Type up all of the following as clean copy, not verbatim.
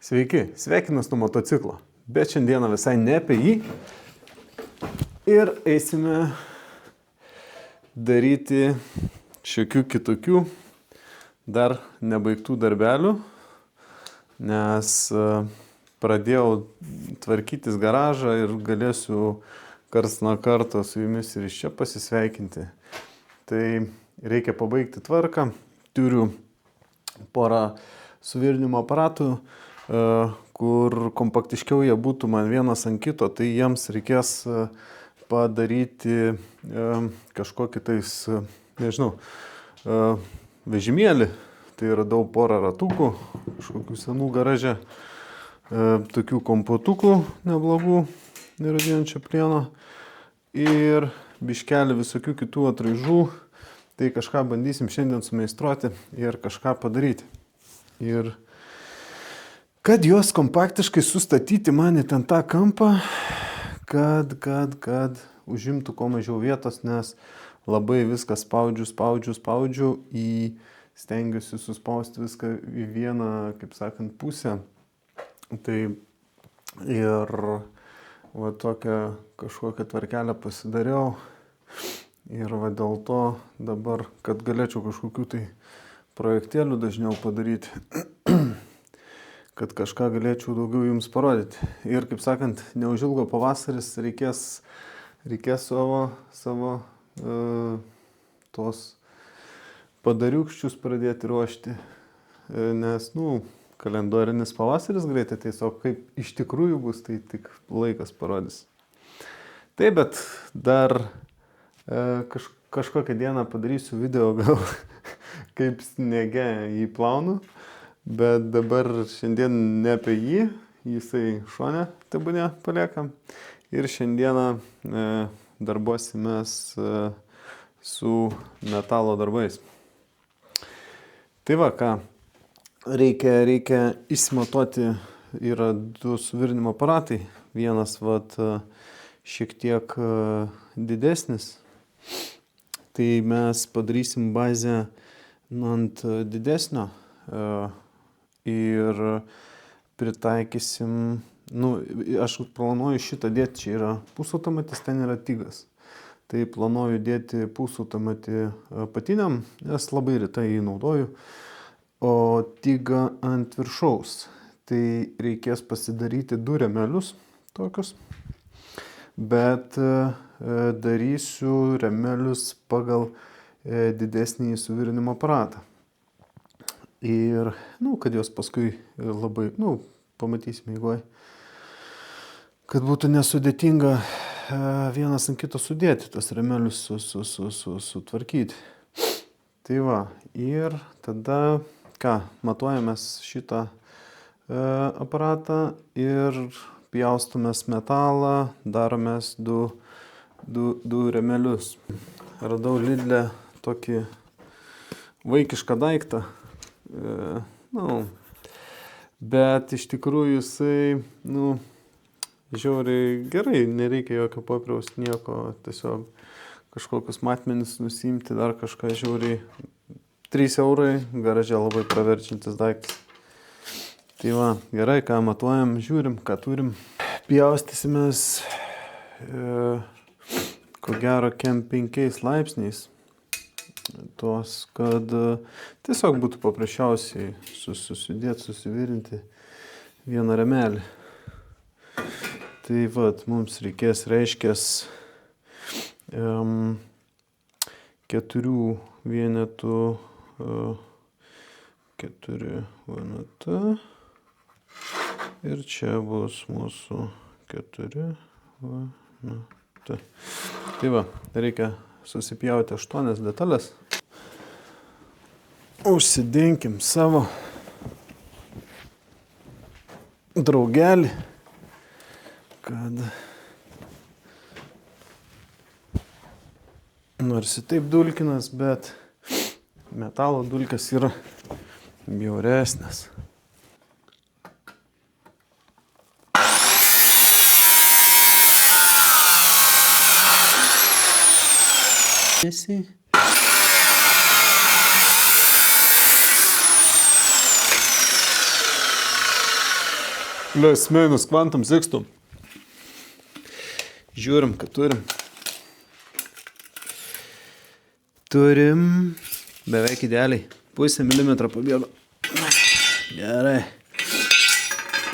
Sveiki, sveikinas nuo motociklo, bet šiandieną visai ne apie jį ir eisime daryti šiokių kitokių dar nebaigtų darbelių, nes pradėjau tvarkytis garažą ir galėsiu karts nuo karto su jumis ir iš čia pasisveikinti. Tai reikia pabaigti tvarką, turiu porą suvirinimo aparatų, kur kompaktiškiau jie būtų man vienas ant kito, tai jiems reikės padaryti kažkokį tais, vežimėlį. Tai radau porą ratukų, kažkokių senų garaže, tokių kompotukų neblogų, neradėjančio plieno ir biškelį visokių kitų atraižų. Tai kažką bandysim šiandien sumeistruoti ir kažką padaryti. Ir kad juos kompaktiškai sustatyti man į ten tą kampą, kad užimtų kuo mažiau vietos, nes labai viską spaudžiu, stengiuosi suspausti viską į vieną, kaip sakant, pusę. Tai ir va tokią kažkokią tvarkelę pasidariau ir va dėl to dabar, kad galėčiau kažkokių tai projektėlių dažniau padaryti, kad kažką galėčiau daugiau jums parodyti. Ir, kaip sakant, neužilgo pavasaris reikės savo tos padariukščius pradėti ruošti, nes, kalendorinis pavasaris greitai, tiesiog kaip iš tikrųjų bus, tai tik laikas parodys. Taip, bet dar kažkokią dieną padarysiu video gal kaip sniege jį plaunu. Bet dabar šiandien ne apie jį, jisai šone tebūnė paliekam. Ir šiandieną darbuosimės su metalo darbais. Tai va, ką reikia įsimatuoti, yra du suvirinimo aparatai. Vienas šiek tiek didesnis. Tai mes padarysim bazę ant didesnio. Ir pritaikysim, aš planuoju šitą dėti, čia yra pusautomatis, ten yra tigas. Tai planuoju dėti pusautomatį apatiniam, nes labai retai jį naudoju, o tigą ant viršaus. Tai reikės pasidaryti du remelius tokius, bet darysiu remelius pagal didesnį suvirinimo aparatą. Ir, kad jos paskui labai, pamatysime eigoje, kad būtų nesudėtinga vienas ant kito sudėti, tas remelius sutvarkyti. Tai va, ir tada, matuojamės šitą aparatą ir pjaustomės metalą, daromės du remelius. Radau Lidle tokį vaikišką daiktą. Bet iš tikrųjų jisai, žiauriai gerai, nereikia jokio popieriaus, nieko, tiesiog kažkokius matmenis nusiimti, dar kažką žiauriai. 3 eurai, garaže labai praverčiantis daiktas. Tai va, gerai, ką matuojam, žiūrim, ką turim. Pjaustysimės, ko gero, 5 laipsniais. Tos, kad tiesiog būtų paprasčiausiai susivirinti vieną remelį. Tai mums reikės, reiškės 4 vienetų, 4 vieneta ir čia bus mūsų 4 vieneta. Tai reikia susipjauti 8 detalės. Užsidenkim savo draugelį, kad nors ir taip dulkinas, bet metalo dulkės yra bjauresnės. Plius minus kvantum zikstų. Žiūrim, ką turim. Turim beveik idealiai. 0,5 milimetro pabėgo. Gerai.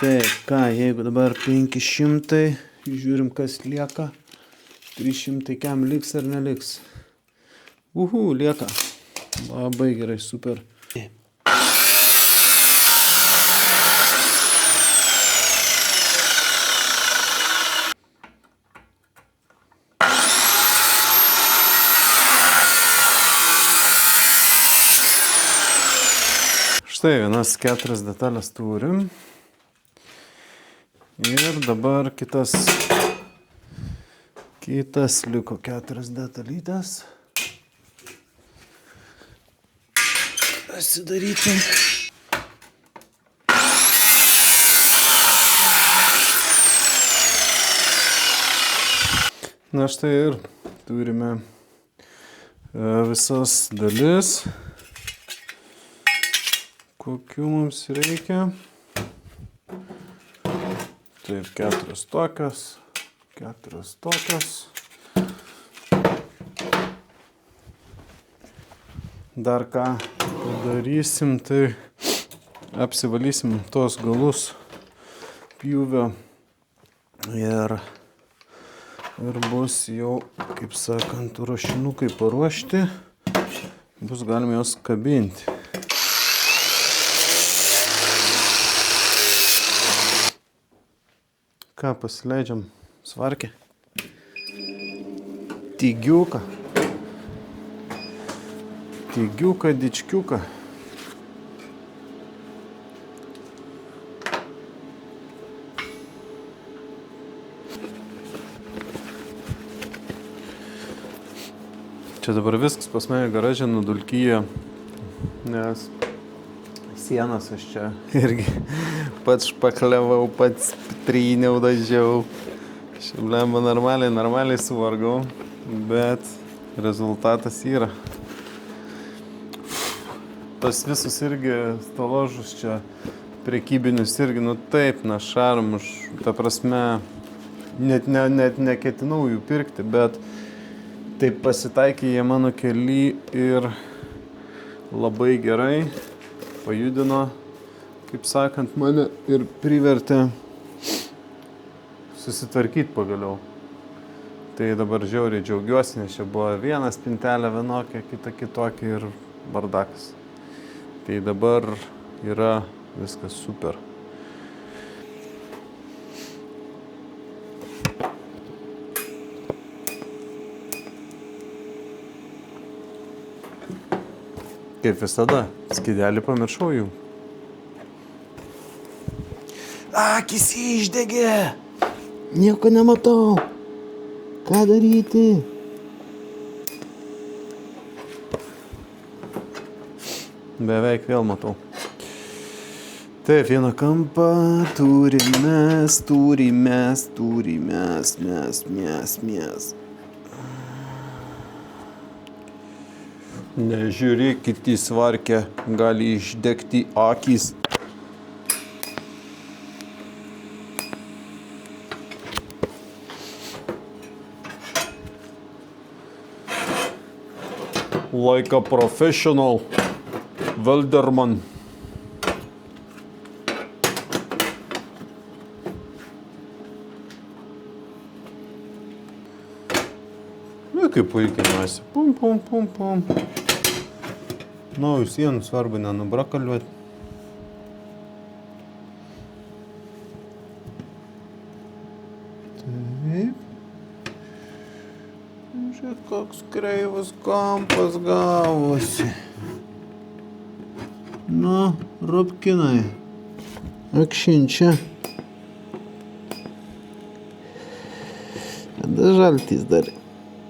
Taip, ką, jeigu dabar 500, žiūrim, kas lieka. 300 kiam liks ar neliks. Lieka. Labai gerai, super. Štai vienas 4 detalės turim. Ir dabar kitas liko 4 detalytės. Pasidaryti. Na štai ir turime visas dalis. Kokių mums reikia. Taip, 4 tokios. Dar ką padarysim, tai apsivalysim tos galus pjūvio ir bus jau, kaip sakant, ruošinukai paruošti, bus galima jos kabinti. Ką, pasileidžiam svarkę. Tygiuką, dičkiuką. Čia dabar viskas pas mane garaže nudulkyja, nes sienas aš čia irgi pats špaklevau, pats tryniau, dažiau. Šiaip normaliai suvargau, bet rezultatas yra. Tas visus irgi staložus čia prekybinius irgi, taip, našarom, ta prasme, net neketinau jų pirkti, bet taip pasitaikė jie mano kely ir labai gerai pajudino, kaip sakant, mane ir privertė susitvarkyti pagaliau. Tai dabar žiauriai džiaugiuosi, nes čia buvo viena spintelė vienokia, kita kitokia ir bardakas. Tai dabar yra viskas super. Kaip visada, skydelį pamiršau jų. Akys išdegė! Nieko nematau. Ką daryti? Beveik vėl matau. Taip, vieną kampą mes. Nežiūrėkit į svarkę, gali išdegti akys. Like a professional welderman. Kaip puikiai nuosi. Pum. Naujų sienų svarbu nenubrakaliuoti. Taip. Žiūrėk, koks kreivas kampas gavosi. Nu, rupkinai. Akšinčia. Kada žaltys dar.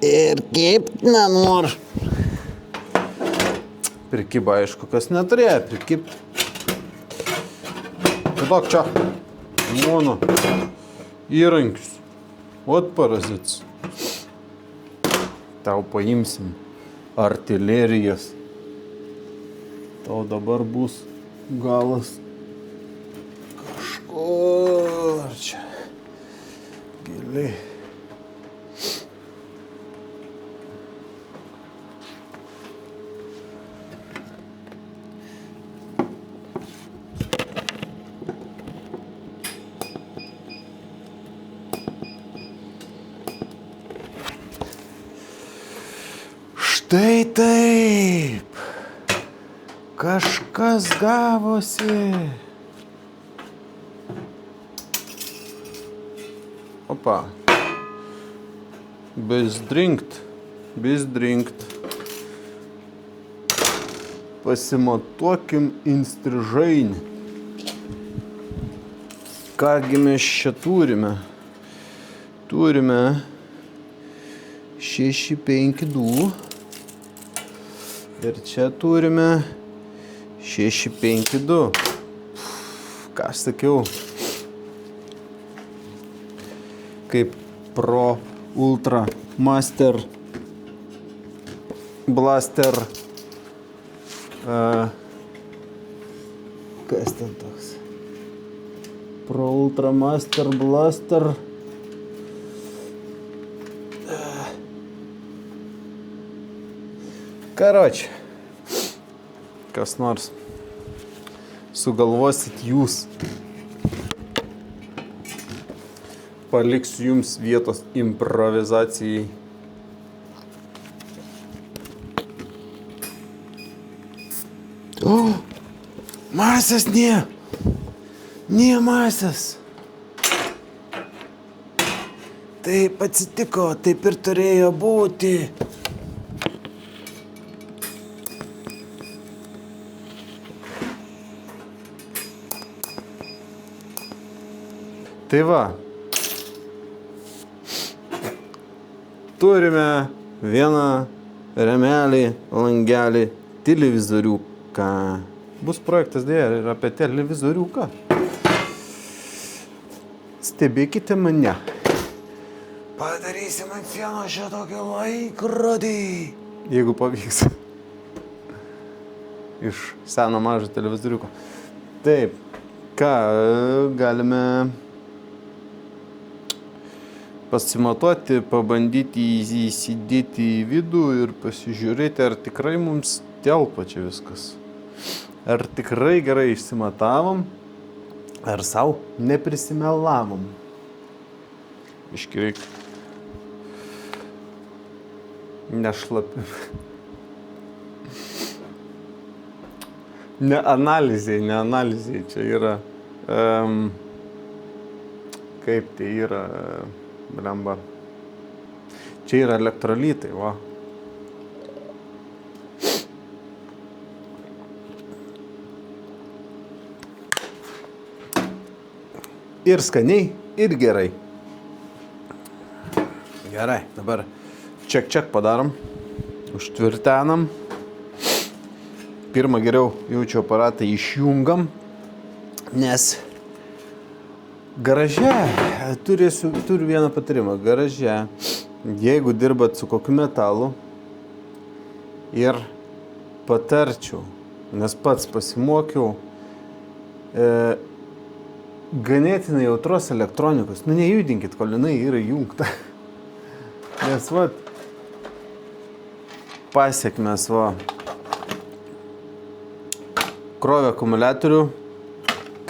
Ir kaip nenor. Prikibą, aišku, kas neturėjo prikibti. Padok čia. Mano įrankius. Ot parazits. Tau paimsim artilerijas. Tau dabar bus galas kažko dabar čia giliai. Štai taip. Kažkas gavosi. Opa. Bezdrinkt. Pasimatuokim instrižainį. Kągi mes čia turime? Turime 652. Ir čia turime 652. Ką aš sakiau? Kaip Pro Ultra Master Blaster. Kas ten toks? Pro Ultra Master Blaster. Karoči, kas nors sugalvosit jūs. Paliksiu jums vietos improvizacijai. O, masės ne. Ne masės. Taip atsitiko, taip ir turėjo būti. Tai va, turime vieną remelį, langelį, televizoriuką. Bus projektas dėja ir apie televizoriuką. Stebėkite mane. Padarysim ant vieno šitokį laikrodį. Jeigu pavyks. Iš seno mažo televizoriuko. Taip, ką galime pasimatuoti, pabandyti įsidėti į vidų ir pasižiūrėti, ar tikrai mums telpa čia viskas. Ar tikrai gerai išsimatavom, ar sau neprisimelavom. Iškireik. Nešlapi. Ne analizai. Čia yra... kaip tai yra... Blemba. Čia yra elektrolitai, va. Ir skaniai, ir gerai. Gerai, dabar ček padarom. Užtvirtenam. Pirmą geriau jaučio aparatą išjungam, nes garaže, turiu vieną patarimą, garaže, jeigu dirbat su kokiu metalu ir patarčiau, nes pats pasimokiau, ganėtinai jautros elektronikos, nejudinkit, kol jinai yra jungta, nes pasiekmes, krovė akumuliatorių,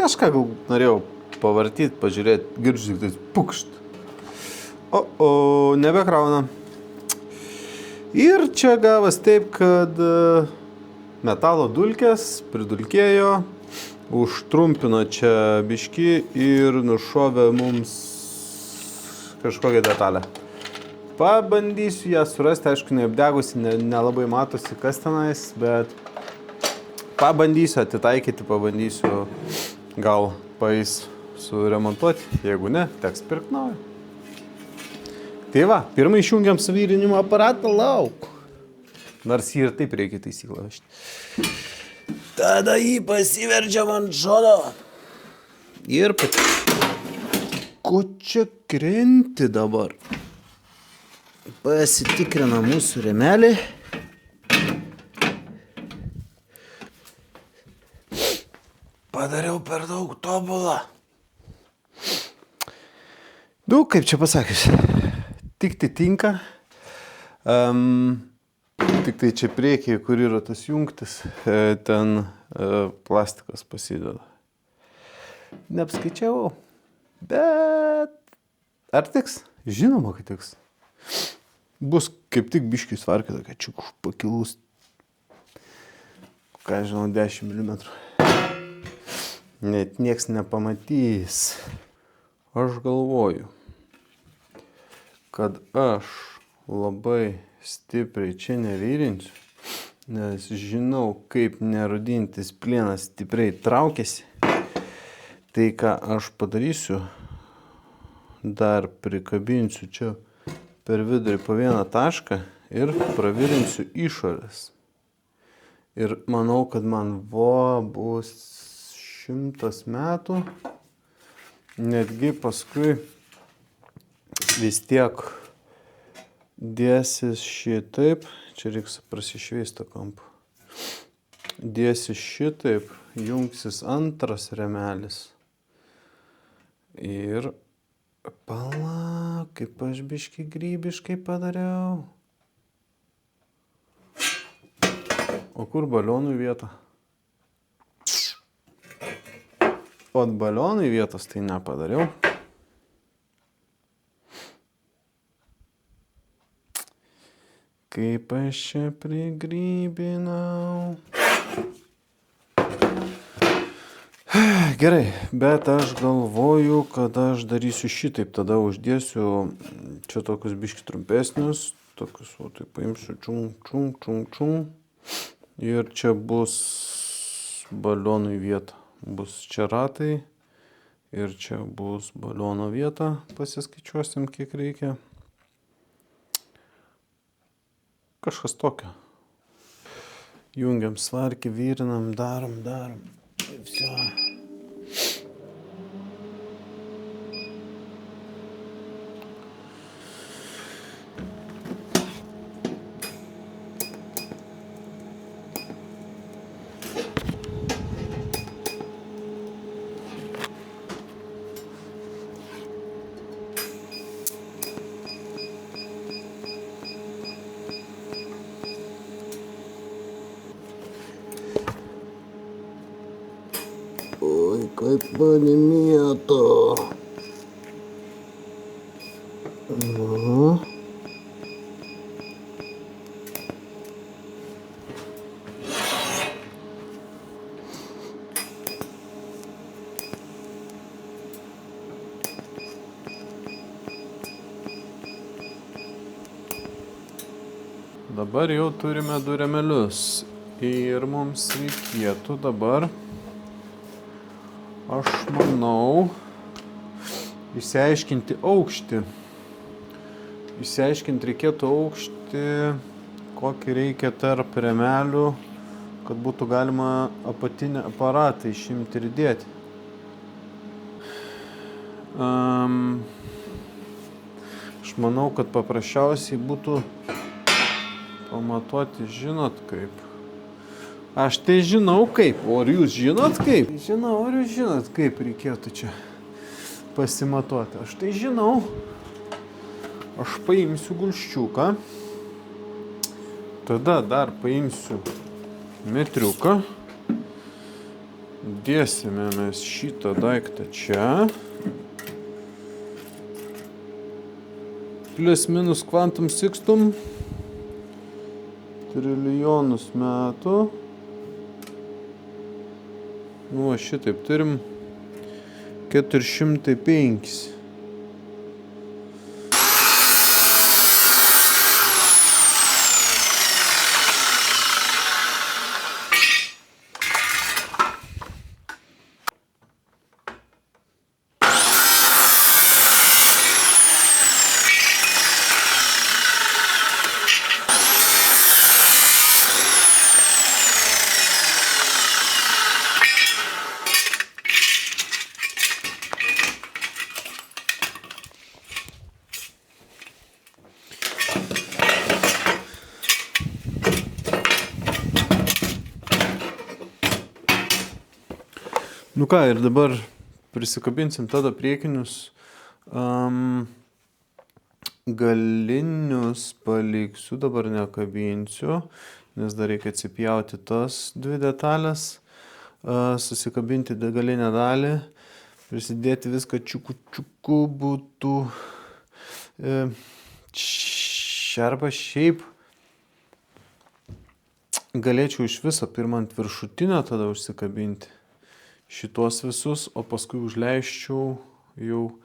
kažką gal norėjau pavartyti, pažiūrėti, girdžiu, tik tai pukšt. Nebekrauna. Ir čia gavas taip, kad metalo dulkės pridulkėjo, užtrumpino čia biškį ir nušovė mums kažkokią detalę. Pabandysiu ją surasti, aišku, neapdegusi, nelabai matosi kas tenais, bet pabandysiu atitaikyti, pabandysiu gal paeis suremontuoti, jeigu ne, teks pirkti naują. Tai va, pirmą išjungiam suvirinimo aparatą, lauk. Nors jį ir taip reikia taisyklą vežti. Tada jį pasiverčiam ant šono. Ir ko čia krenti dabar? Pasitikrina mūsų remelį. Padariau per daug tobulą. Kaip čia pasakys, tikti tinka. Tik tai čia priekyje, kur yra tas jungtis, ten plastikas pasideda. Neapskaičiavau, bet ar tiks? Žinoma, kad tiks. Bus kaip tik biškiai svarkė, tokia čiuk pakilus, ką žinau, 10 mm. Net nieks nepamatys. Aš galvoju, kad aš labai stipriai čia nevyrinsiu, nes žinau, kaip nerudintis plienas stipriai traukiasi. Tai ką aš padarysiu, dar prikabinsiu čia per vidurį po vieną tašką ir pravirinsiu išorės. Ir manau, kad man bus 100 metų, netgi paskui vis tiek dėsis šitaip, čia reiks prasišveisti kampą, dėsis šitaip, jungsis antras remelis ir palauk, kaip aš biškį grybiškai padariau. O kur balionui vieta? O ant balionui vietos tai nepadariau. Kaip aš čia prigrybinau. Gerai, bet aš galvoju, kad aš darysiu šitaip. Tada uždėsiu čia tokius biškį trumpesnius. Tokius, o tai paimsiu čung. Ir čia bus balionui vieta. Bus čia ratai. Ir čia bus baliono vieta. Pasiskaičiuosim, kiek reikia. Kažkas tokio. Jungiam svarkį, vyrinam, darom. Все. Ой, kaip mane mėto. Dabar jau turime du remelius ir mums reikėtų dabar, aš manau, išsiaiškinti aukštį. Išsiaiškinti reikėtų aukštį, kokį reikia tarp remelių, kad būtų galima apatinę aparatą išimti ir dėti. Aš manau, kad paprasčiausiai būtų pamatuoti, žinot kaip. Aš tai žinau kaip, o ar jūs žinot kaip? Žinau, ar jūs žinot kaip reikėtų čia pasimatuoti. Aš tai žinau. Aš paimsiu gulščiuką. Tada dar paimsiu metriuką. Dėsime mes šitą daiktą čia. Plius minus kvantum sikstum. Trilijonus metų. Nu, šitaip turim 405. Nu ką, ir dabar prisikabinsim tada priekinius Galinius paliksiu, dabar nekabinsiu, nes dar reikia atsipjauti tas dvi detalės, susikabinti galinę dalį, prisidėti viską čiuku būtų. Arba šiaip galėčiau iš viso pirmą ant viršutinio tada užsikabinti šitos visus, o paskui užleisčiau jau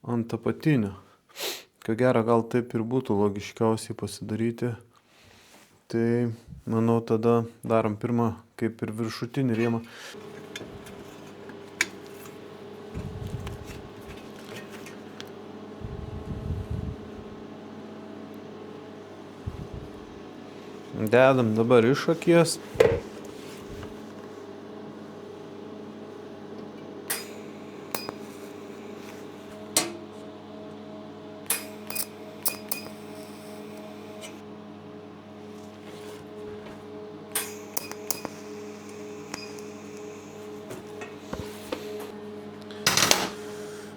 ant apatinio. Ko gero, gal taip ir būtų logiškiausiai pasidaryti. Tai manau, tada darom pirmą kaip ir viršutinį rėmą. Dedam dabar iš akies.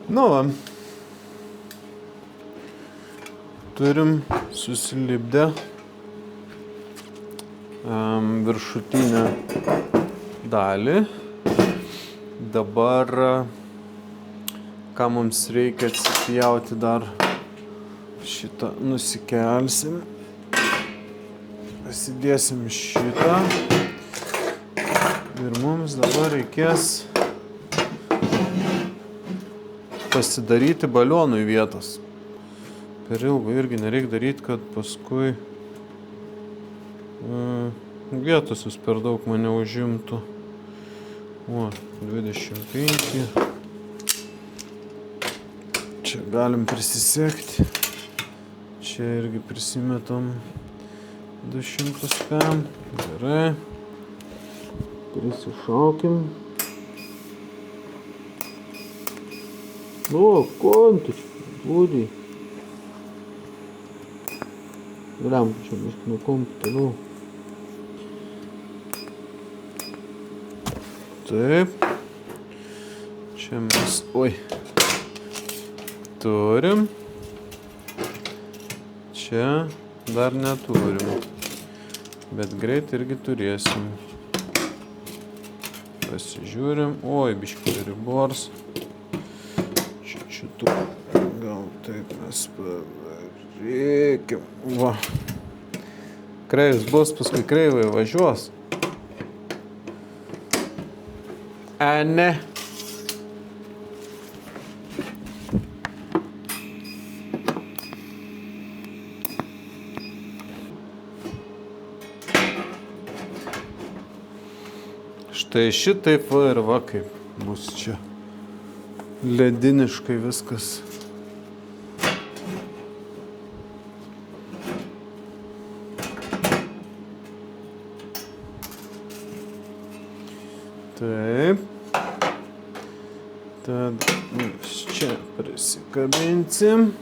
Nu va, turim susilipdę viršutinę dalį. Dabar, ką mums reikia atsipjauti dar, šitą nusikelsim, pasidėsim šitą ir mums dabar reikės pasidaryti balionui vietos. Per ilgo irgi nereikia daryti, kad paskui vietos jūs per daug mane užimtų. O, 25. Čia galim prisisekti. Čia irgi prisimetam 200 pem. Gerai. Prisišaukim. O, kontučiai, būdai. Galiam, čia mes nuo kompų toliau. Taip. Čia mes, turim. Čia dar neturim. Bet greit irgi turėsim. Pasižiūrim. Biškį ribors. Šitų, gal taip mes padarykim. Va. Kreivis bus, paskui kreivai važiuos. Ne. Štai šitaip va ir va kaip bus čia. Lediniškai viskas. Taip. Tada mes čia prisikabinsim.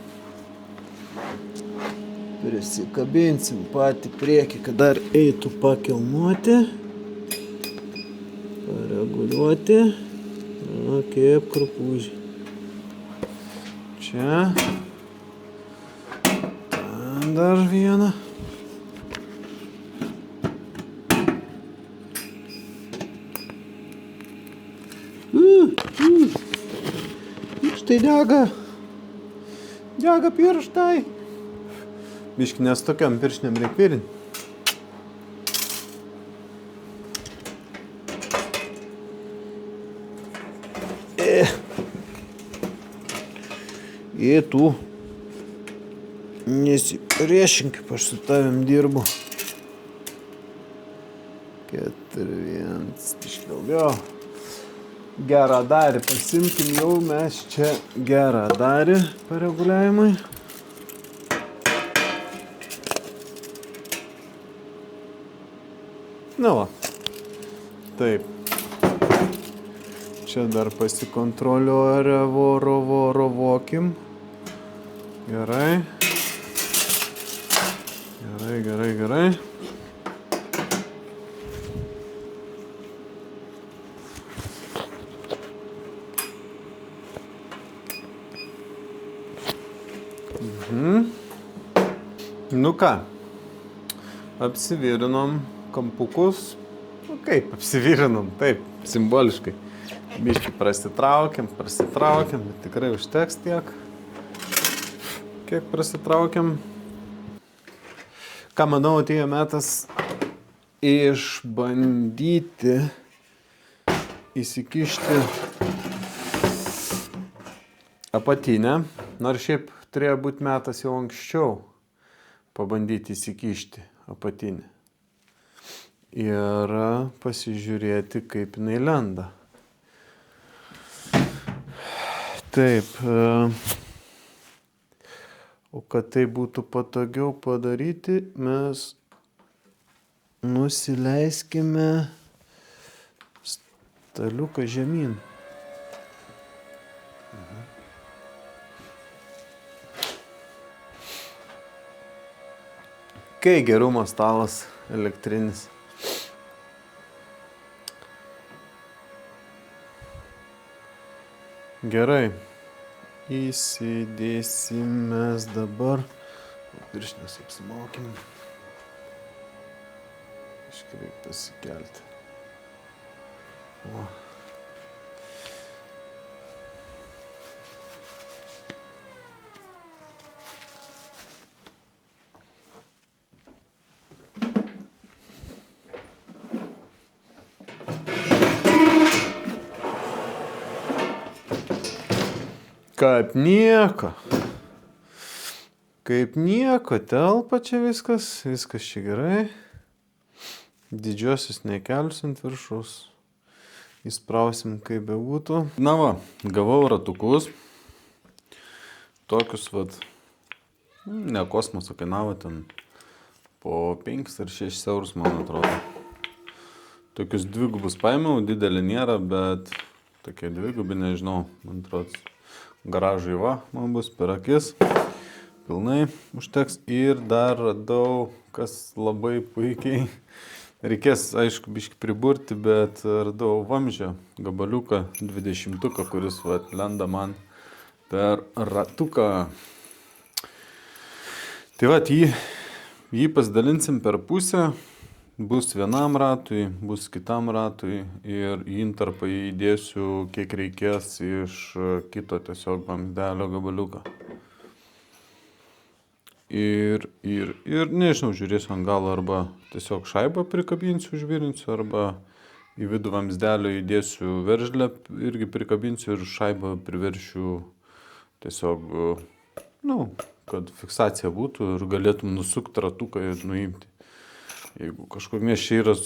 Prisikabinsim patį priekį, kad dar eitų pakilnuoti. Pareguliuoti. Kaip krupūžiai. Čia. Ten dar vieną. Štai dega. Dega pirštai. Biški, nes tokiam pirštiniam reikia pirinti. Tu nesipriešink, kaip aš su tavim dirbu. 4, 1, biškį daugiau. Gerą darį pasimkim, jau mes čia gerą darį pareguliavimui. Na va, taip. Čia dar pasikontroliuovokim. Gerai. Gerai. Nu ką, apsivirinom kampukus. Nu kaip, apsivirinom, taip, simboliškai. Biškį prasitraukiam, bet tikrai užteks tiek, kiek prasitraukiam. Ką manau, atėjo metas išbandyti įsikišti apatinę, nors šiaip turėjo būti metas jau anksčiau pabandyti įsikišti apatinę ir pasižiūrėti, kaip jinai lenda. Taip, o kad tai būtų patogiau padaryti, mes nusileiskime staliuką žemyn. Kai gerumo stalas elektrinis. Gerai. Įsidėsim mes dabar. Pirštinės apsimokim. Iškreip pasikelti. O. Kaip nieko, telpa čia viskas čia gerai. Didžiosios nekelsiu ant viršaus. Įsprausim kaip bebūtų. Na va, gavau ratukus. Tokius vat, ne kosmoso kainavo ten po 5 ar 6 eurus, man atrodo. Tokius dvigubus paėmiau, didelį nėra, bet tokie dvigubi, nežinau, man atrodo. Garažai va, man bus per akis, pilnai užteks. Ir dar radau, kas labai puikiai, reikės, aišku, biškį priburti, bet radau vamzdžio gabaliuką 20-uką, kuris va, lenda man per ratuką. Tai va, jį pasidalinsim per pusę. Bus vienam ratui, bus kitam ratui ir į intarpą įdėsiu, kiek reikės iš kito tiesiog vamzdelio gabaliuką. Ir nežinau, žiūrėsiu ant galo, arba tiesiog šaibą prikabinsiu, užvirinsiu, arba į vidų vamzdelio įdėsiu veržlę, irgi prikabinsiu ir šaibą priveršiu tiesiog, kad fiksacija būtų ir galėtum nusukti ratuką ir nuimti. Jeigu kažkokie čia yra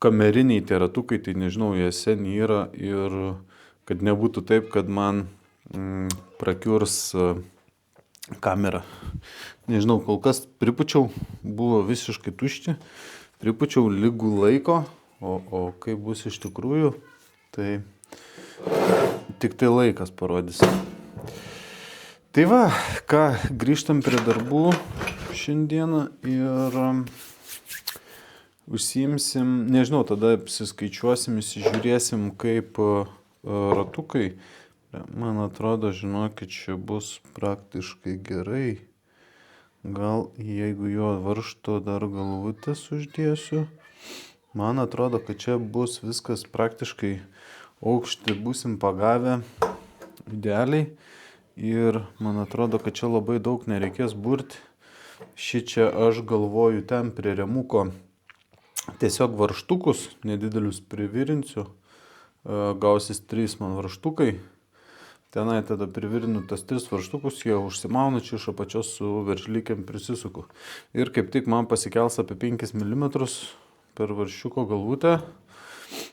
kameriniai tie ratukai, tai nežinau, jie seni yra ir kad nebūtų taip, kad man prakiurs kamera. Nežinau, kol kas pripučiau, buvo visiškai tušti, pripučiau lygų laiko, o kaip bus iš tikrųjų, tai tik tai laikas parodys. Tai va, grįžtam prie darbų šiandieną ir užsiimsim, nežinau, tada apsiskaičiuosim, įsižiūrėsim, kaip ratukai. Man atrodo, žinokit, čia bus praktiškai gerai. Gal jeigu jo varžto dar galvutės uždėsiu. Man atrodo, kad čia bus viskas praktiškai aukštį būsim pagavę idealiai. Ir man atrodo, kad čia labai daug nereikės burti. Šičia aš galvoju ten prie remuko. Tiesiog varžtukus nedidelius privirinsiu, gausis 3 man varžtukai. Tenai tada privirinu tas 3 varžtukus, jie užsimaunu čia iš apačios su veržlikėm prisisuku. Ir kaip tik man pasikels apie 5 mm per varžčiuko galvutę.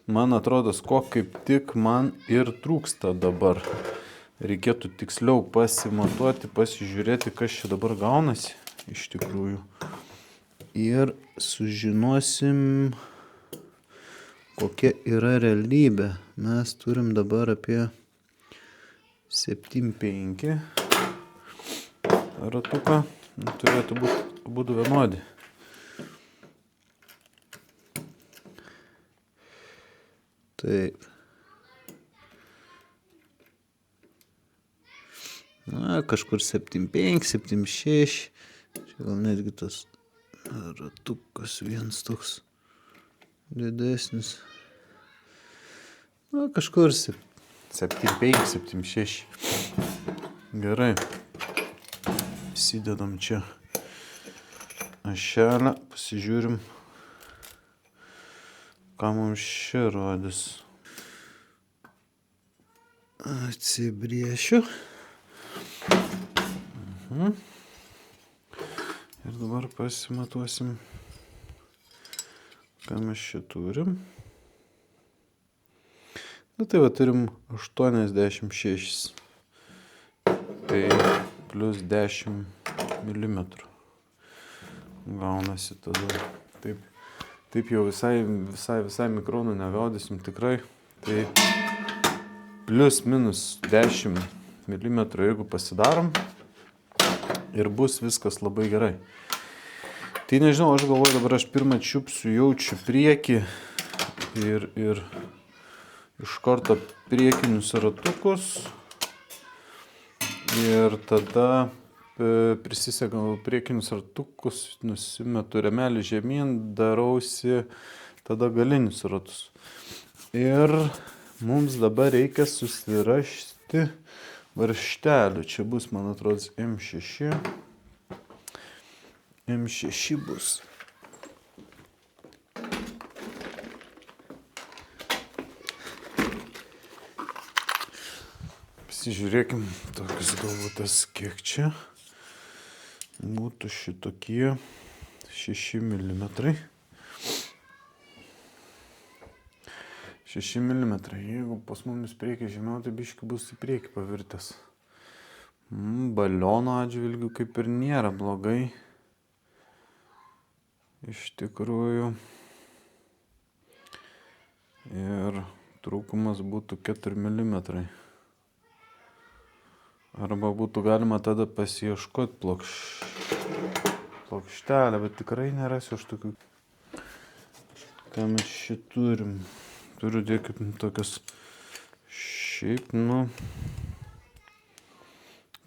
Man atrodo, ko kaip tik man ir trūksta dabar. Reikėtų tiksliau pasimatuoti, pasižiūrėti, kas čia dabar gaunasi iš tikrųjų. Ir sužinosim, kokia yra realybė. Mes turim dabar apie 7,5 ratuką. Turėtų būti abudu vienodi. Taip. Na, kažkur 7,5, 7,6. Čia gal netgi tas ratukas vienas toks didesnis. Na, kažkur 7,5, 7,6. Gerai. Įsidedam čia ašelę, pasižiūrim, ką mums čia rodys. Atsibriešiu. Ir dabar pasimatuosim, ką mes čia turim. Na tai va, turim 86. Tai plus 10 mm. Gaunasi tada. Taip jau visai mikronų negaudysim tikrai. Tai plus minus 10 mm, jeigu pasidarom, ir bus viskas labai gerai. Tai nežinau, aš galvoju, dabar aš pirmą čiupsiu, jaučiu priekį ir iš karto priekinius ratukus ir tada prisisegau priekinius ratukus, nusimetu rėmelį žemyn, darausi tada galinius ratus. Ir mums dabar reikia susirašti varžtelių. Čia bus, man atrodo, M6. M6 bus. Pasižiūrėkim tokius galvotas, kiek čia būtų šitokie 6 mm. 6 mm. Jeigu pas mumis priekį žemiau, tai biškai bus į priekį pavirtęs. Baliono atžvilgių kaip ir nėra blogai. Iš tikrųjų. Ir trūkumas būtų 4 mm. Arba būtų galima tada pasiieškoti plokštelę, bet tikrai nerasiu aš tokių. Ką mes čia turim? Turiu dėkit tokias šiaip,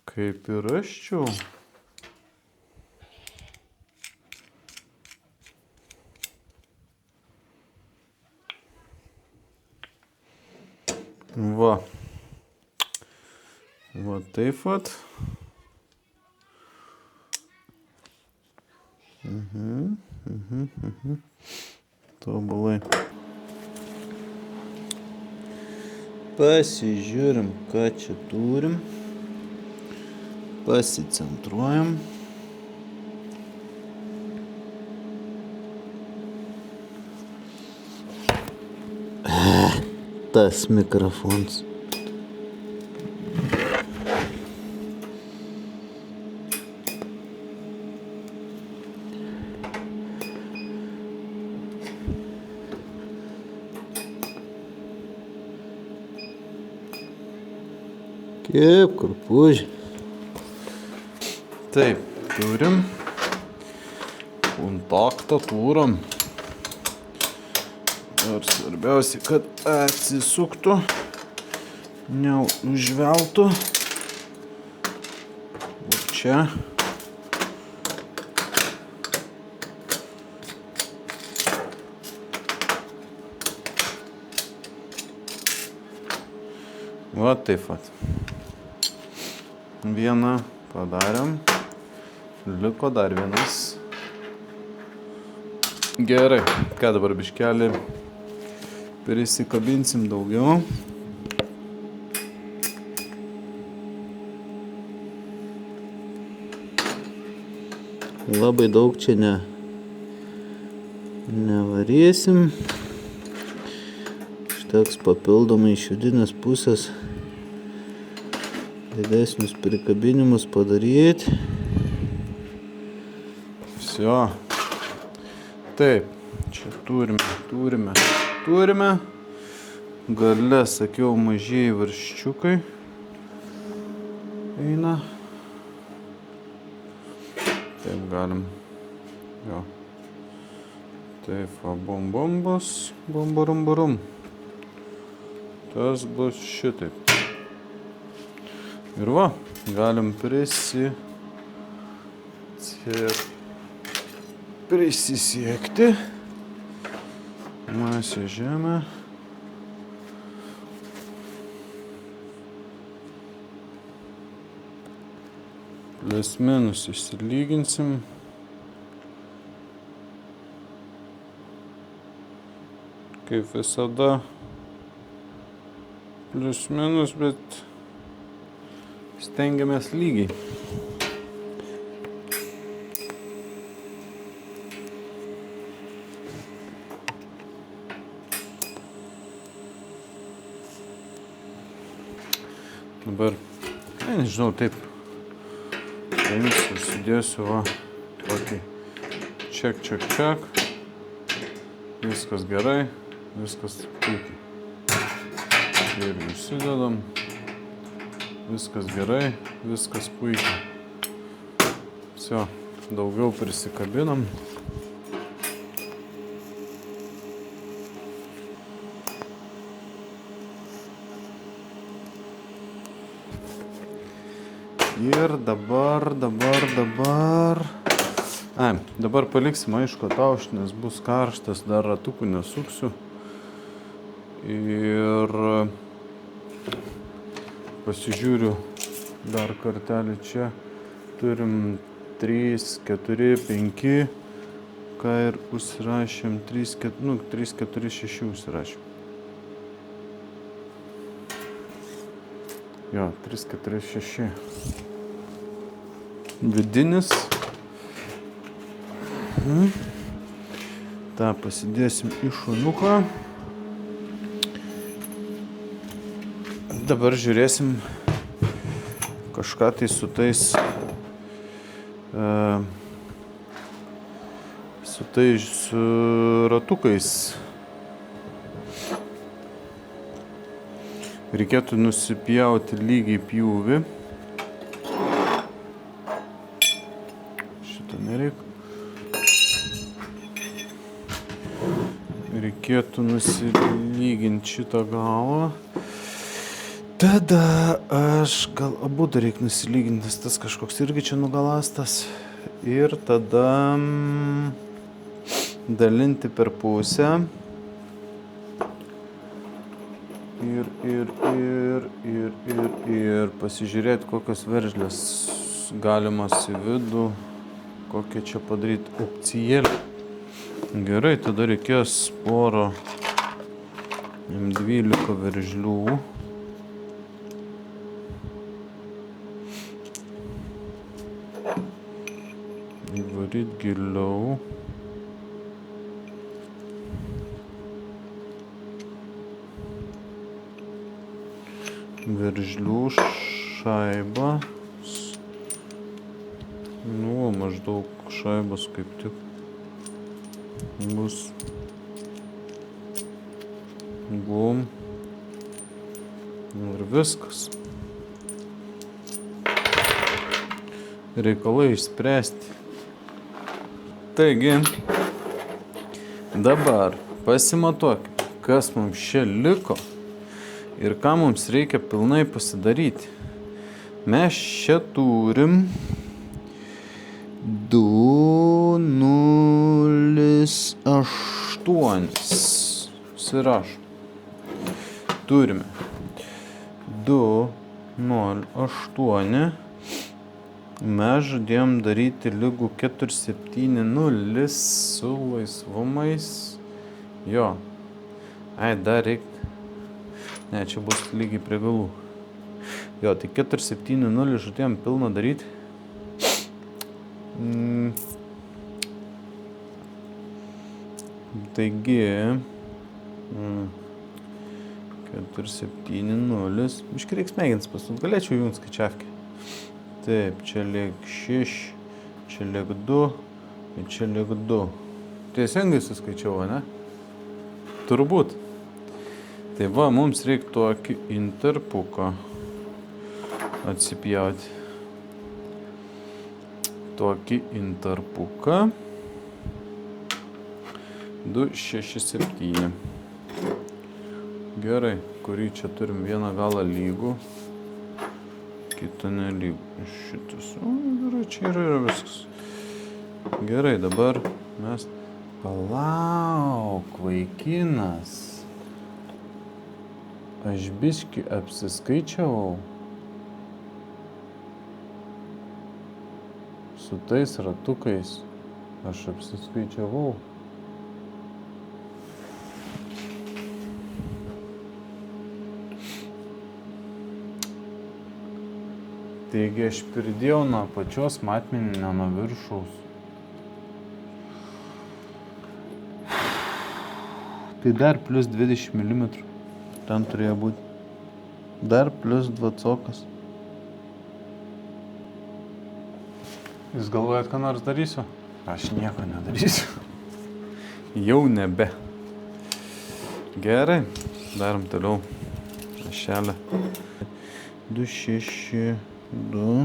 kaip ir raščiau. Va taip vat. Tobulai. Pasižiūrim, ką čia turim. Pasicentruojam. Tas mikrofons. Kaip kurpužį. Taip, turim. Kontaktą turim. Ir svarbiausia, kad atsisuktų, neužveltų. Ir čia. Va taip vat. Vieną padarėm. Liko dar vienas. Gerai. Ką dabar biškelį prisikabinsim daugiau. Labai daug čia nevarysim. Užteks papildomai iš judinės pusės didesnius prikabinimus padaryti. Visio. Taip, čia turime. Gale, sakiau, mažieji varžčiukai eina. Taip galim. Jo. Taip, bombas, bombarum. Tas bus šitaip. Ir va, galim prisisiekti. Masė žemė. Plius minus išsilyginsim. Kaip visada. Plius minus, bet stengiamės lygiai. Dabar, nežinau, taip paimsiu ir sudėsiu va tokį ček. Viskas gerai, viskas puikiai. Ir užsidedam. Viskas gerai, viskas puikiai. Visio, daugiau prisikabinam. Ir dabar paliksim, aišku, tauštį, nes bus karštas, dar ratukų nesuksiu. Ir pasižiūriu dar kartelį čia. Turim 3, 4, 5, ką ir užsirašėm, 3, 4, 6 užsirašėm. Jo, 3, 4, 6. Vidinis. Ta pasidėsim į šunuką. Dabar žiūrėsim kažką tai su tais ratukais. Reikėtų nusipjauti lygiai pjūvį. Šitą nereik. Reikėtų nusilyginti šitą galą. Tada aš gal abu dar reikia nusilyginti, nes tas kažkoks irgi čia nugalastas. Ir tada dalinti per pusę. Ir pasižiūrėti, kokios veržlės galimas į vidų, kokią čia padaryti opcijėlį. Gerai, tada reikės poro M12 veržlių. Įvaryt giliau. Veržlių šaibą. Nu, maždaug šaibos kaip tik bus. Bum. Ir viskas. Reikalai išspręsti. Taigi, dabar pasimatuokime, kas mums čia liko ir ką mums reikia pilnai pasidaryti. Mes čia turim 208. Sirašom. Turime 208. Mes žadėjom daryti lygų 470 su laisvumais. Jo. Dar reikia. Ne, čia bus lygiai prie galų. Jo, tai 470 žadėjom pilną daryti. Taigi 470. Biškai reiks mėgins pasut. Galėčiau jums skaičiavkį. Taip, čia liek 6, čia liek 2, ir čia liek 2. Teisingai suskaičiavo, ne? Turbūt. Tai va, mums reikia tokį interpuką atsipjauti. Tokį interpuką 267. Gerai, kurį čia turim vieną galą lygų. Kita nelygu. Šitas. O, gerai, čia yra viskas. Gerai, dabar mes... Palauk, vaikinas. Aš biškį apsiskaičiavau. Su tais ratukais aš apsiskaičiavau. Taigi aš pridėjau nuo pačios matmenį, ne nuo viršaus. Tai dar plus 20 mm. Ten turėjo būti. Dar plus 20. Jūs galvojat, ką nors darysiu? Aš nieko nedarysiu. Jau nebe. Gerai, darom toliau. Ašelę. 2, 6, 2.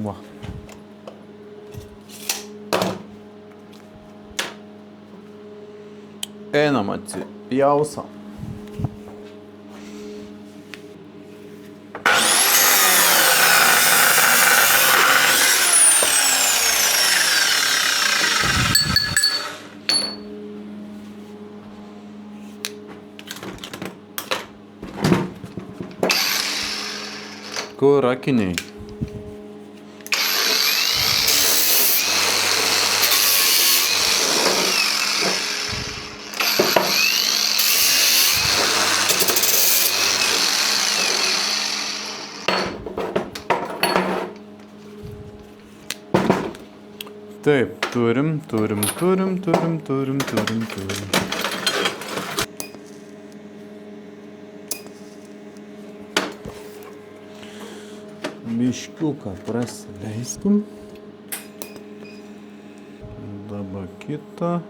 Va. Einam atsipjausam. Kur akiniai? Taip, turim. Biškiuką prasileiskim. Dabar kitą.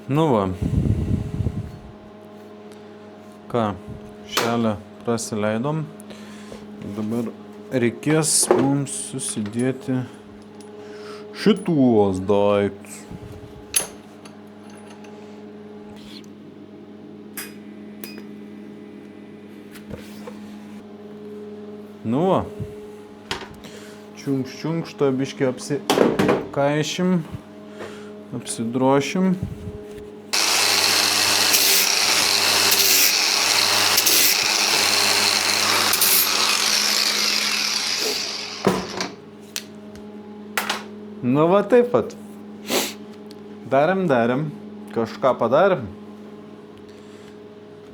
Nu va. Ką, šelę prasileidom. Dabar reikės mums susidėti šituos daiktus. Nu va. Čiunkštą biškį apsikaišim, apsidrošim. Nu va taip pat. Darėm. Kažką padarėm.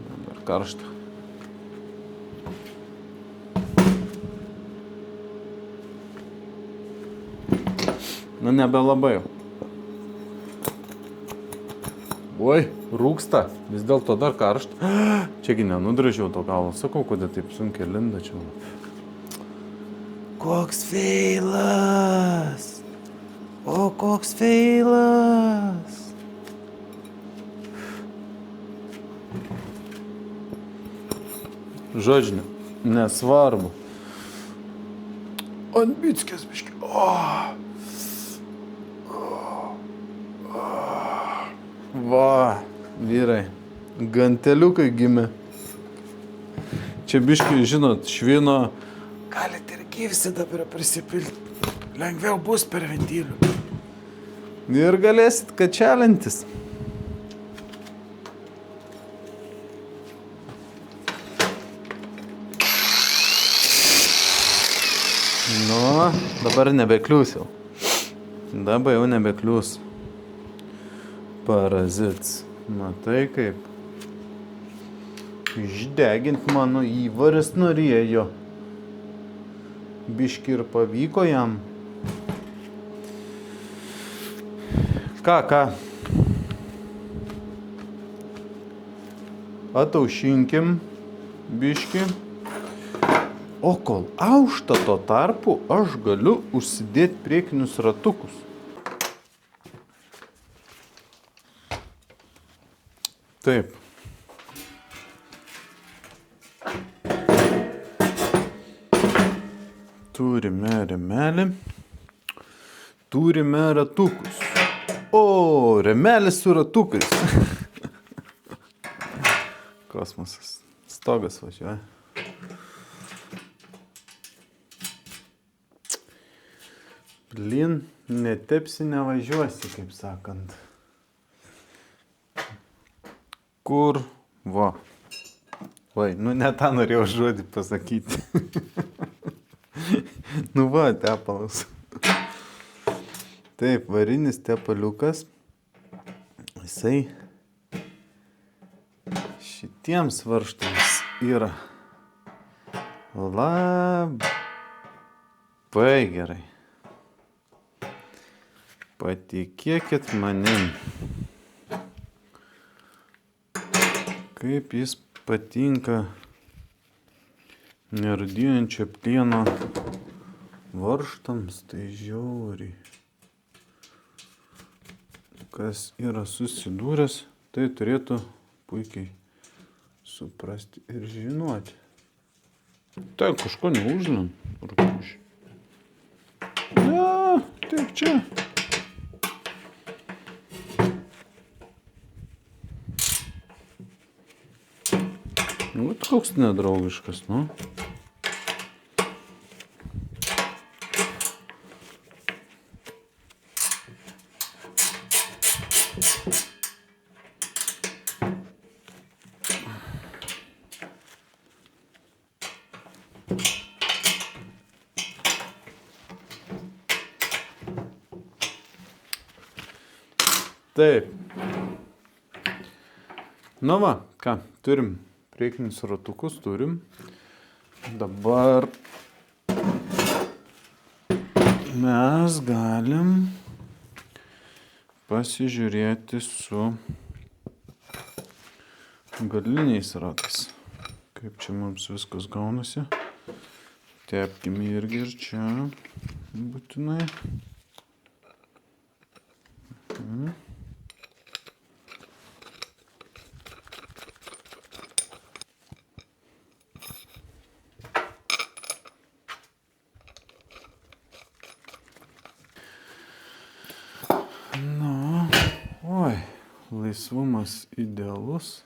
Dabar karšta. Nu nebelabai jau. Oi, rūksta. Vis dėlto dar karšta. Čiagi nenudražiau to galo. Sakau, kodėl taip sunkiai linda čia. Koks feilas! O, koks feilas! Žodžiu, nesvarbu. Ant bickės biškį. Va, vyrai, ganteliukai gimė. Čia biškį, žinot, švino. Galite ir gyvsidabrį prisipilti. Lengviau bus per ventilių. Ir galėsit kačialintis. Nu, dabar nebekliūs jau. Dabar jau nebekliūs. Parazits. Matai kaip. Išdegint mano įvaris norėjo. Biški ir pavyko jam. Ką? Ataušinkim biški. O kol aušta tuo tarpu, aš galiu užsidėti priekinius ratukus. Taip. Turime remelį. Turime ratukus. O, remelis su ratukais. Kosmosas. Stogas važiuoja. Blin, netepsi, nevažiuosi, kaip sakant. Kur? Va. Vai, ne tą norėjau žodį pasakyti. Nu va, tepalas. Taip, varinis tepaliukas. Jisai šitiems varžtams yra labai gerai. Patikėkit manim. Kaip jis patinka nerūdijančio plieno varžtams, tai žiauriai. Kas yra susidūręs, tai turėtų puikiai suprasti ir žinoti. Tai kažko neužlin, rūpuši. Ne, taip čia. Vat koks nedraugiškas, nu. Taip. Nu va, ką, turim priekinius ratukus, turim. Dabar mes galim pasižiūrėti su galiniais ratais. Kaip čia mums viskas gaunasi. Tepkime irgi ir čia būtinai. Nu, oi, laisvumas idealus.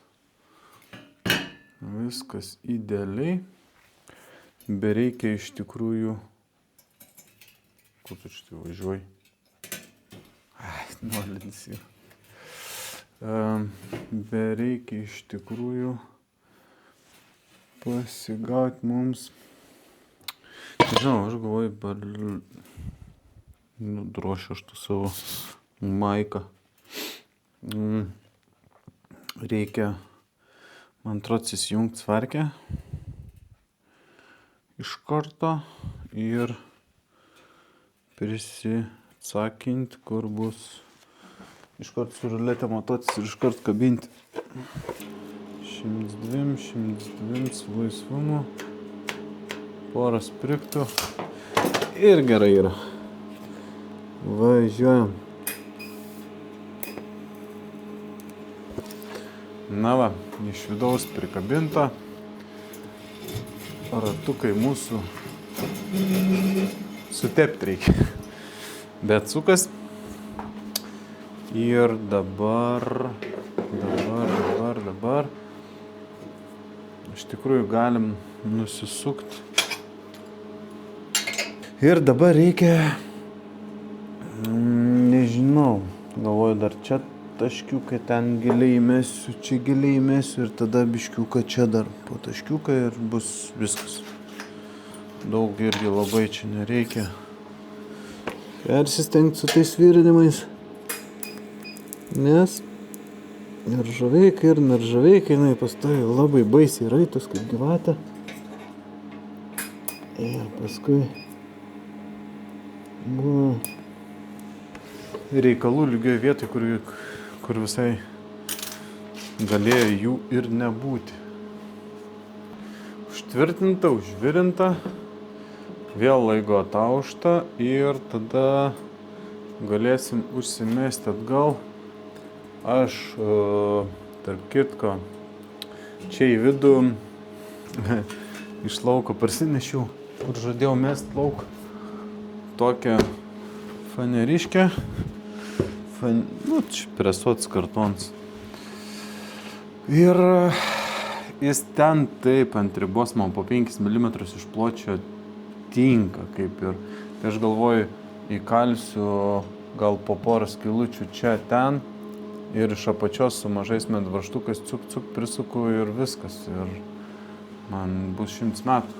Viskas idealiai. Bereikia iš tikrųjų... Kur tu čia važiuoji? Ai, nuolidis jau. Bereikia iš tikrųjų pasigauti mums. Žinau, aš galvoju, nudrošiu aš tu savo maiką. Reikia, man atrodo, įsijungti svarkę iš karto ir prisisakinti, kur bus iš karto su ruletė matuotis ir iš karto kabinti. 102 su laisvumu, porą spriktų ir gerai yra. Važiuojam. Na va, iš vidaus prikabinta. Ratukai mūsų sutepti reikia. Bet sukas. Ir dabar. Iš tikrųjų galim nusisukti. Ir dabar reikia, nežinau, galvoju dar čia taškiuką ten giliai įmesiu, čia giliai įmesiu ir tada biškiuką čia dar po taškiuką ir bus viskas. Daug irgi labai čia nereikia. Persistengti su tais virinimais, nes neržaveikai, jinai pastovi labai baisiai raitus kaip gyvatė. Ir paskui buvo reikalų lygioje vietoje, kur visai galėjo jų ir nebūti. Užtvirtinta, užvirinta, vėl laigo ataušta ir tada galėsim užsimesti atgal. Aš, tarp kitko, čia į vidų iš lauko parsinešiau kur žadėjau mest lauk tokią faneriškę. Čia presuotas kartons. Ir jis ten taip ant ribos man po 5 mm iš pločio tinka kaip ir. Tai aš galvoju, įkalsiu gal po porą skylučių čia ten ir iš apačios su mažais medvaržtukais cuk prisuku ir viskas. Ir man bus 100 metų.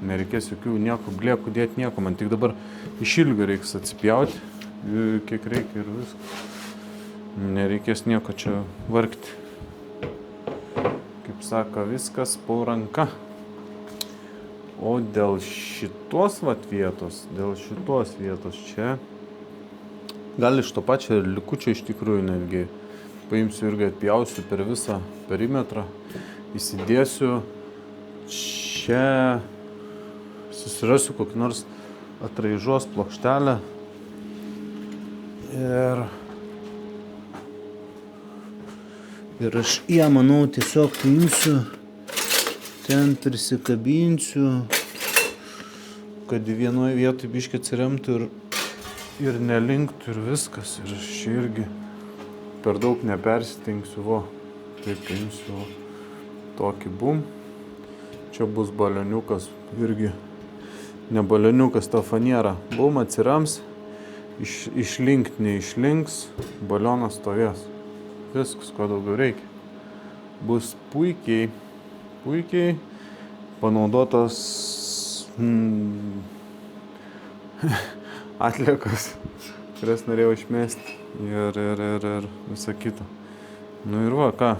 Nereikės jokių nieko blėkų dėti, nieko. Man tik dabar iš ilgio reiks atsipjauti, kiek reikia ir viskas. Nereikės nieko čia vargti. Kaip sako, viskas po ranka. O dėl šitos vietos čia, gal iš to pačio likučio iš tikrųjų netgi paimsiu irgi atpjausiu per visą perimetrą, įsidėsiu čia, susirasiu kokį nors atraižos plokštelę ir aš ją, manau, tiesiog paimsiu, ten prisikabinsiu, kad vienoje vietoje biškį atsiremtų ir nelinktų ir viskas. Ir aš irgi per daug nepersitengsiu, taip paimsiu tokį bum. Čia bus balioniukas, irgi ne balioniukas, ta faniera. Bum atsirems, išlinkt neišlinks, balionas stovės. Viskas, ko daugiau reikia. Bus puikiai panaudotas atliekas, kurias norėjau išmesti ir visą kitą. Nu ir ką,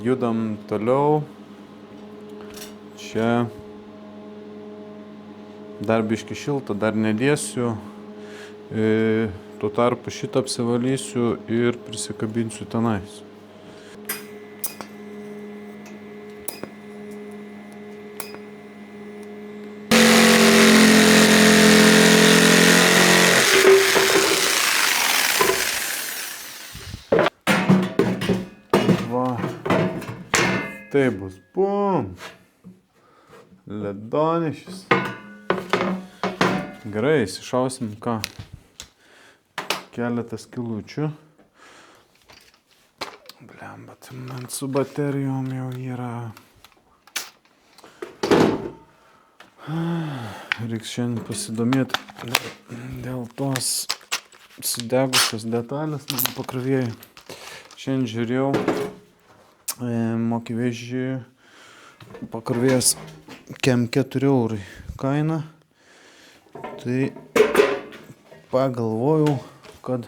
judam toliau. Čia dar biškį šilta, dar nedėsiu. Tuo tarpu šitą apsivalysiu ir prisikabinsiu tenais. Tai bus bum. Ledonešis. Gerai, įsišausim ką? Keletą skylučių. Blemba, tai man su baterijom jau yra. Reiks šiandien pasidomėti dėl tos sudegusios detalės mano pakrovėjai. Šiandien žiūrėjau mokyvežį pakrovėjas kem 4 eurai kaina. Tai pagalvojau, kad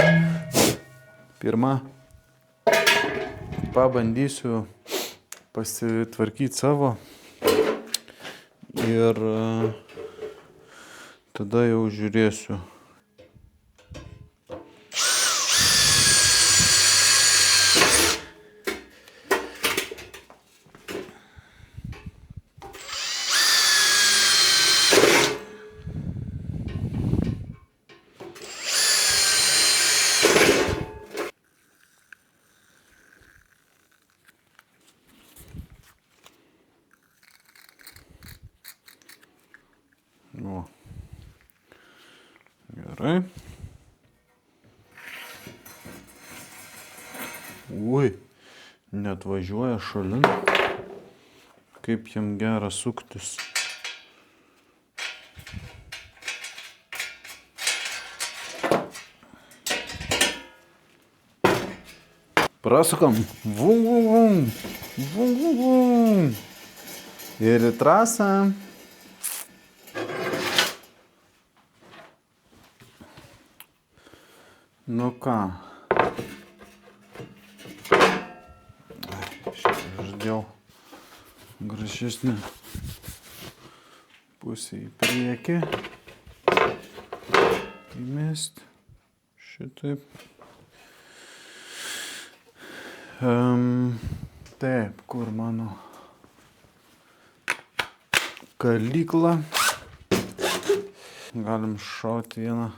pirmą pabandysiu pasitvarkyti savo ir tada jau žiūrėsiu. O, gerai. Ui, net važiuoja šalin. Kaip jam gera suktis. Prasukam. Vum, vum, vum. Vum, vum, vum. Ir į trasą. Nu ką. Žadėjau gražesnį pusę į priekį. Įmest. Šitaip. Taip, kur mano kalykla. Galim šauti vieną.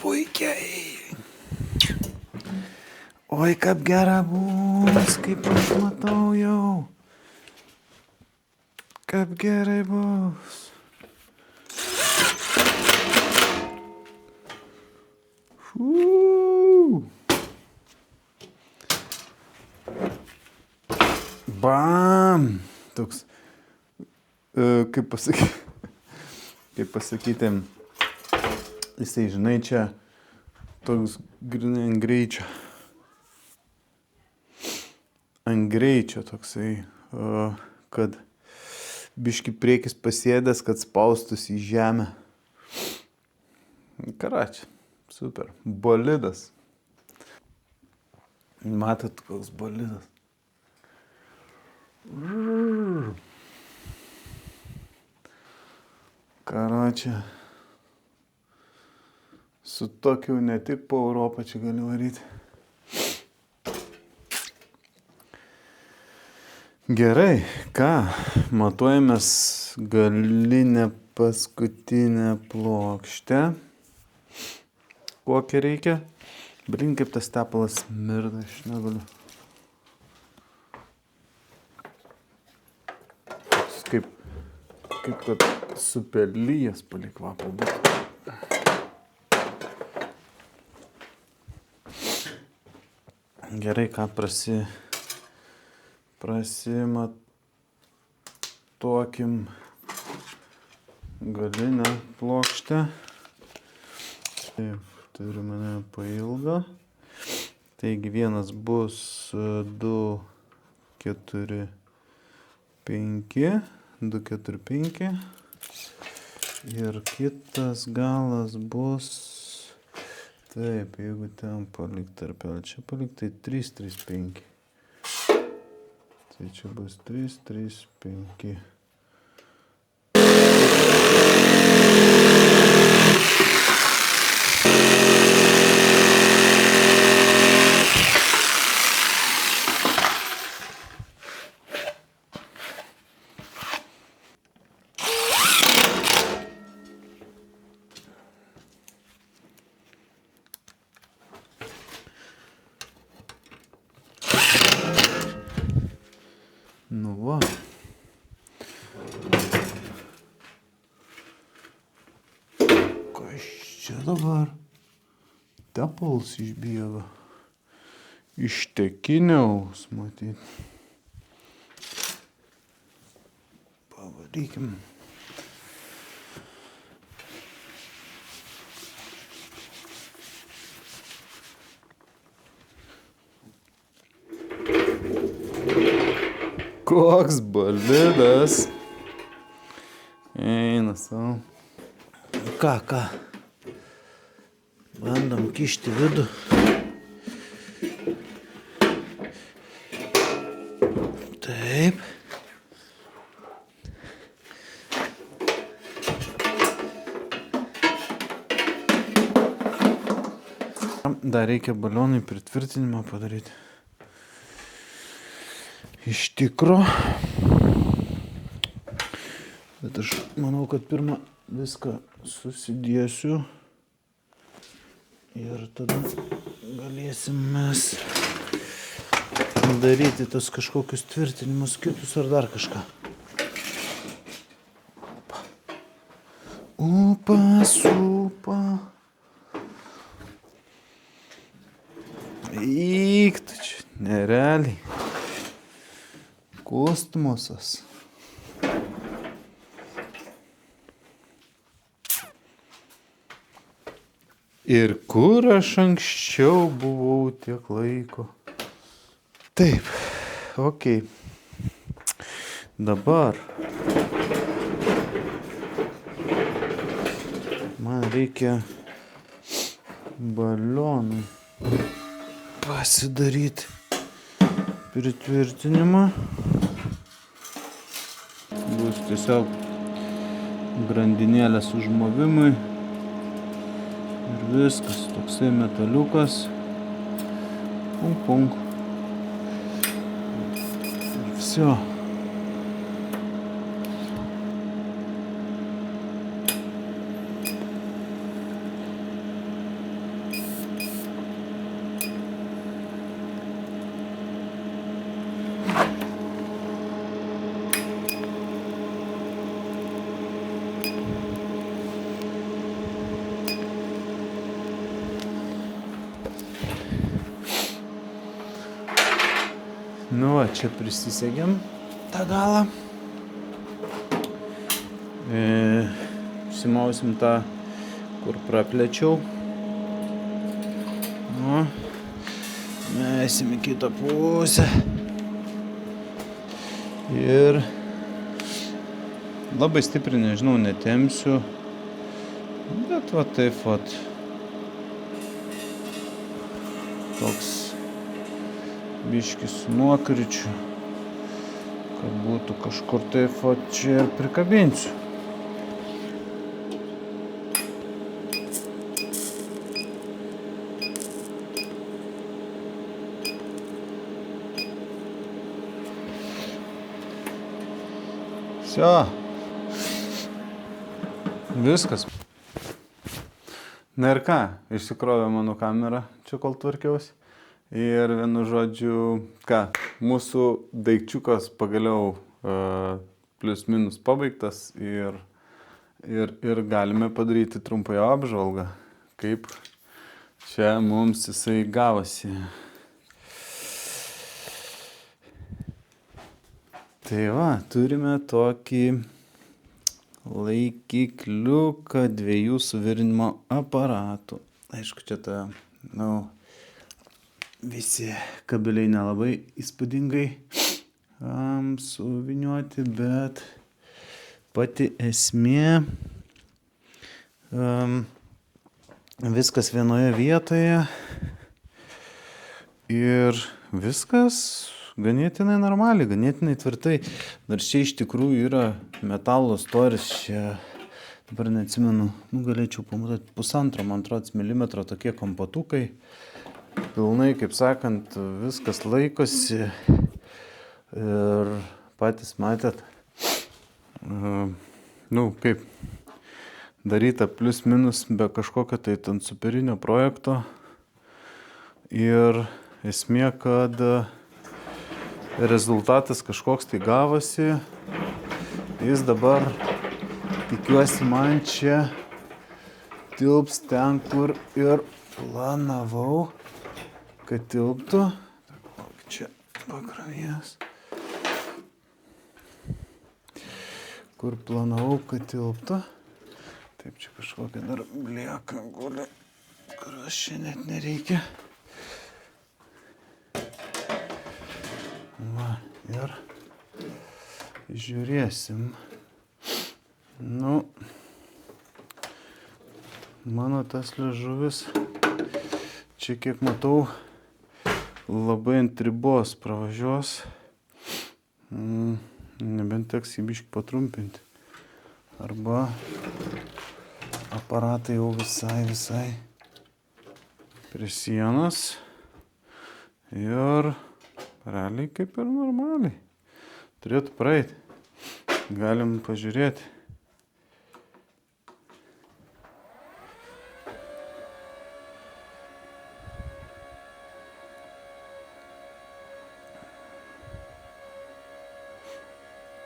Puikiai. Oi, kaip gera bus, kaip aš matau jau. Kaip gerai bus. Bam! Toks, kaip pasakyti, jisai, žinai, čia toks grinai ant greičio toksai, kad biški priekis pasėdęs, kad spaustųsi į žemę. Karačią, super, bolidas. Matot, koks bolidas. Karačią. Su tokiu ne tik po Europą čia gali varyti. Gerai, ką, matuojamės galinę paskutinę plokštę. Kokią reikia? Blin, kaip tas tepalas mirda, aš negaliu. Kaip kad supelyjas palik kvapą būtų. Gerai, ką prasimatuokim galinę plokštę. Taip, turime pailgą. Taigi vienas bus 2, 4, 5. 2, 4, 5. Ir kitas galas bus, taip, jeigu ten palikt tarpelį, čia palikt, tai 3, 3, 5. Tai čia bus 3, 3, 5. Nu va. Kas čia dabar? Tepalas išbėga. Ištekiniaus, matyt. Pavarykim. Koks bolidas. Eina savo. Ką? Bandom kišti vidų. Taip. Dar reikia balionui pritvirtinimą padaryti. Iš tikro. Bet aš manau, kad pirmą viską susidėsiu. Ir tada galėsim mes daryti tas kažkokius tvirtinimus kitus ar dar kažką. Upa. Eik tu čia, nerealiai. Kosmosas. Ir kur aš anksčiau buvau tiek laiko? Taip, okei. Dabar man reikia balionui pasidaryti pritvirtinimą. Bus tiesiog grandinėlės užmovimui. Ir viskas, toksai metaliukas. Punk. Ir visio. Nu va, čia prisisegėm tą galą. Užsimausim tą, kur praplečiau. Nu, mesim į kitą pusę. Ir labai stipriai, nežinau, netempsiu. Bet va taip vat. Toks biškis su nuokričiu. Kad būtų kažkur taip vat čia ir prikabinsiu. Всё. Viskas. Na ir ką, išsikrovė mano kamera, čia kol tvarkiausi. Ir vienu žodžiu, ką, mūsų daikčiukas pagaliau plius minus pabaigtas ir galime padaryti trumpąją apžvalgą, kaip čia mums jisai gavosi. Tai va, turime tokį laikikliuką 2 suvirinimo aparatų. Aišku, čia visi kabeliai nelabai įspūdingai suviniuoti, bet pati esmė viskas vienoje vietoje ir viskas ganėtinai normaliai, ganėtinai tvirtai. Nors čia iš tikrųjų yra metalo storis, čia dabar neatsimenu, galėčiau pamatyti 1,5 milimetro tokie kompatukai. Pilnai, kaip sakant, viskas laikosi ir patys matėt, kaip daryta plius minus be kažkokio tai ten superinio projekto. Ir esmė, kad rezultatas kažkoks tai gavosi. Jis dabar, tikiuosi, man čia tilps ten, kur ir planavau, kad tilptų. Čia pakrovės. Kur planavau, kad tilptų. Taip, čia kažkokia dar lieka guli, kurios čia net nereikia. Va, ir žiūrėsim. Mano tas liežuvis, čia kiek matau, labai ant ribos pravažiuos. Nebent teks jį biškį patrumpinti. Arba aparatai jau visai prie sienos. Ir realiai kaip ir normaliai. Turėtų praeiti. Galim pažiūrėti.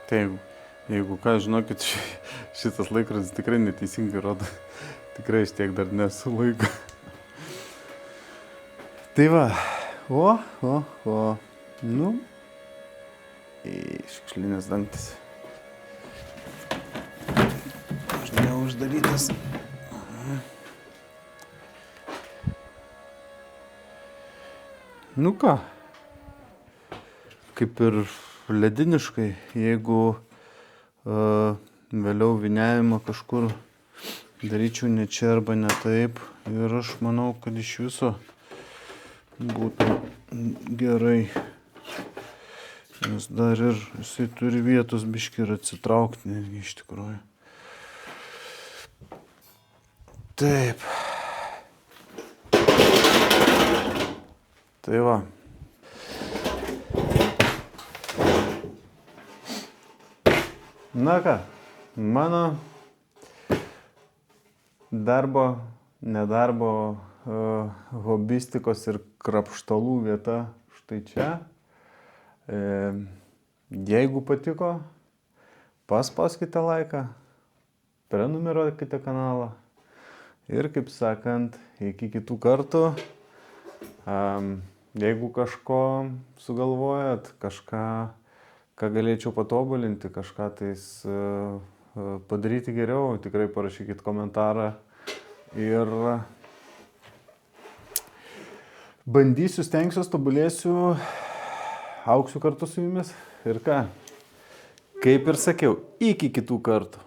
Tai jeigu ką, žinokit, šitas laikrodis tikrai neteisingai rodo. Tikrai aš tiek dar nesu laiko. Tai va. Šiukšlinės dangtis. Aš neuždarytas. Ką? Kaip ir lediniškai, jeigu vėliau vyniavimą kažkur daryčiau ne čia arba ne taip. Ir aš manau, kad iš viso būtų gerai. Nes dar ir jisai turi vietos biškį ir atsitraukti netgi iš tikrųjų. Taip. Tai va. Na ką, mano nedarbo, hobistikos ir krapštalų vieta štai čia. Jeigu patiko, paspauskite laiką, prenumeruokite kanalą ir, kaip sakant, iki kitų kartų. Jeigu kažko sugalvojat, kažką, ką galėčiau patobulinti, kažką tais padaryti geriau, tikrai parašykit komentarą ir bandysiu, stengsiuos, tobulėsiu, augsiu kartu su jumis ir ką, kaip ir sakiau, iki kitų kartų.